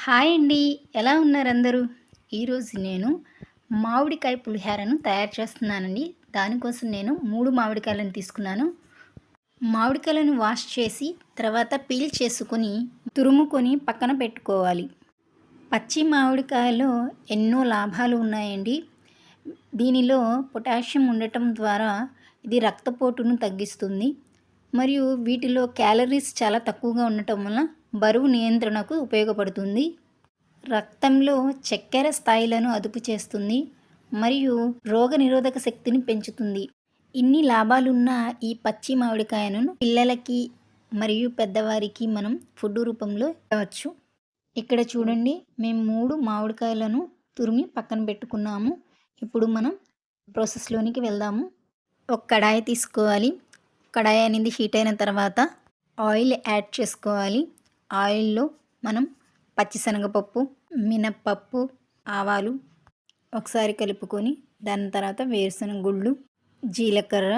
Hi అండి. ఎలా ఉన్నారు అందరూ? ఈరోజు నేను మామిడికాయ పులిహోరను తయారు చేస్తున్నానండి. దానికోసం నేను 3 మామిడికాయలను తీసుకున్నాను. మామిడికాయలను వాష్ చేసి తర్వాత పీల్ చేసుకొని, తురుముకొని పక్కన పెట్టుకోవాలి. పచ్చి మామిడికాయలో ఎన్నో లాభాలు ఉన్నాయండి. దీనిలో పొటాషియం ఉండటం ద్వారా ఇది రక్తపోటును తగ్గిస్తుంది. మరియు వీటిలో క్యాలరీస్ చాలా తక్కువగా ఉండటం వలన బరువు నియంత్రణకు ఉపయోగపడుతుంది. రక్తంలో చక్కెర స్థాయిలను అదుపు చేస్తుంది మరియు రోగనిరోధక శక్తిని పెంచుతుంది. ఇన్ని లాభాలున్న ఈ పచ్చి మామిడికాయను పిల్లలకి మరియు పెద్దవారికి మనం ఫుడ్ రూపంలో ఇవ్వచ్చు. ఇక్కడ చూడండి, మేము 3 మామిడికాయలను తురిమి పక్కన పెట్టుకున్నాము. ఇప్పుడు మనం ప్రాసెస్లోనికి వెళ్దాము. ఒక కడాయి తీసుకోవాలి. కడాయి అనేది హీట్ అయిన తర్వాత ఆయిల్ యాడ్ చేసుకోవాలి. ఆయిల్లో మనం పచ్చిశనగపప్పు, మినప్పప్పు, ఆవాలు ఒకసారి కలుపుకొని దాని తర్వాత వేరుశనగ గుళ్ళు, జీలకర్ర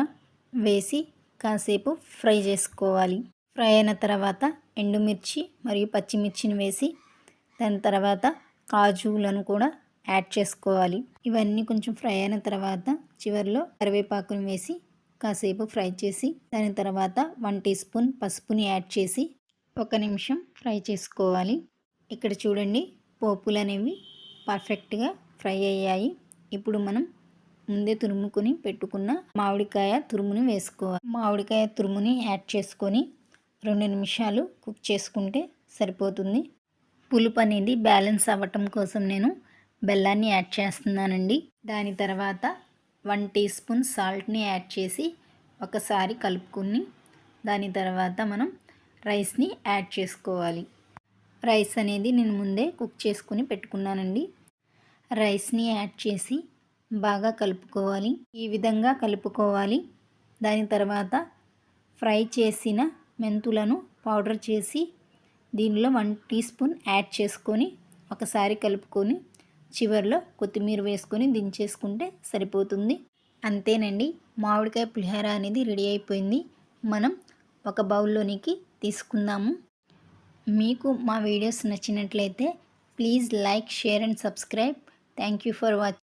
వేసి కాసేపు ఫ్రై చేసుకోవాలి. ఫ్రై అయిన తర్వాత ఎండుమిర్చి మరియు పచ్చిమిర్చిని వేసి దాని తర్వాత కాజులను కూడా యాడ్ చేసుకోవాలి. ఇవన్నీ కొంచెం ఫ్రై అయిన తర్వాత చివరిలో కరివేపాకుని వేసి కాసేపు ఫ్రై చేసి దాని తర్వాత 1 టీ స్పూన్ పసుపుని యాడ్ చేసి 1 నిమిషం ఫ్రై చేసుకోవాలి. ఇక్కడ చూడండి, పోపులు అనేవి పర్ఫెక్ట్గా ఫ్రై అయ్యాయి. ఇప్పుడు మనం ముందే తురుముకొని పెట్టుకున్న మామిడికాయ తురుముని వేసుకోవాలి. మామిడికాయ తురుముని యాడ్ చేసుకొని 2 నిమిషాలు కుక్ చేసుకుంటే సరిపోతుంది. పులుపు అనేది బ్యాలెన్స్ అవ్వటం కోసం నేను బెల్లాన్ని యాడ్ చేస్తున్నానండి. దాని తర్వాత 1 టీ స్పూన్ సాల్ట్ని యాడ్ చేసి ఒకసారి కలుపుకొని దాని తర్వాత మనం రైస్ని యాడ్ చేసుకోవాలి. రైస్ అనేది నేను ముందే కుక్ చేసుకుని పెట్టుకున్నానండి. రైస్ని యాడ్ చేసి బాగా కలుపుకోవాలి. ఈ విధంగా కలుపుకోవాలి. దాని తర్వాత ఫ్రై చేసిన మెంతులను పౌడర్ చేసి దీనిలో 1 టీ స్పూన్ యాడ్ చేసుకొని ఒకసారి కలుపుకొని చివరిలో కొత్తిమీర వేసుకొని దించేసుకుంటే సరిపోతుంది. అంతేనండి, మామిడికాయ పులిహోర అనేది రెడీ అయిపోయింది. మనం ఒక బౌల్లోనికి తీసుకుందాము. మీకు మా వీడియోస్ నచ్చినట్లయితే please like, share and subscribe. Thank you for watching.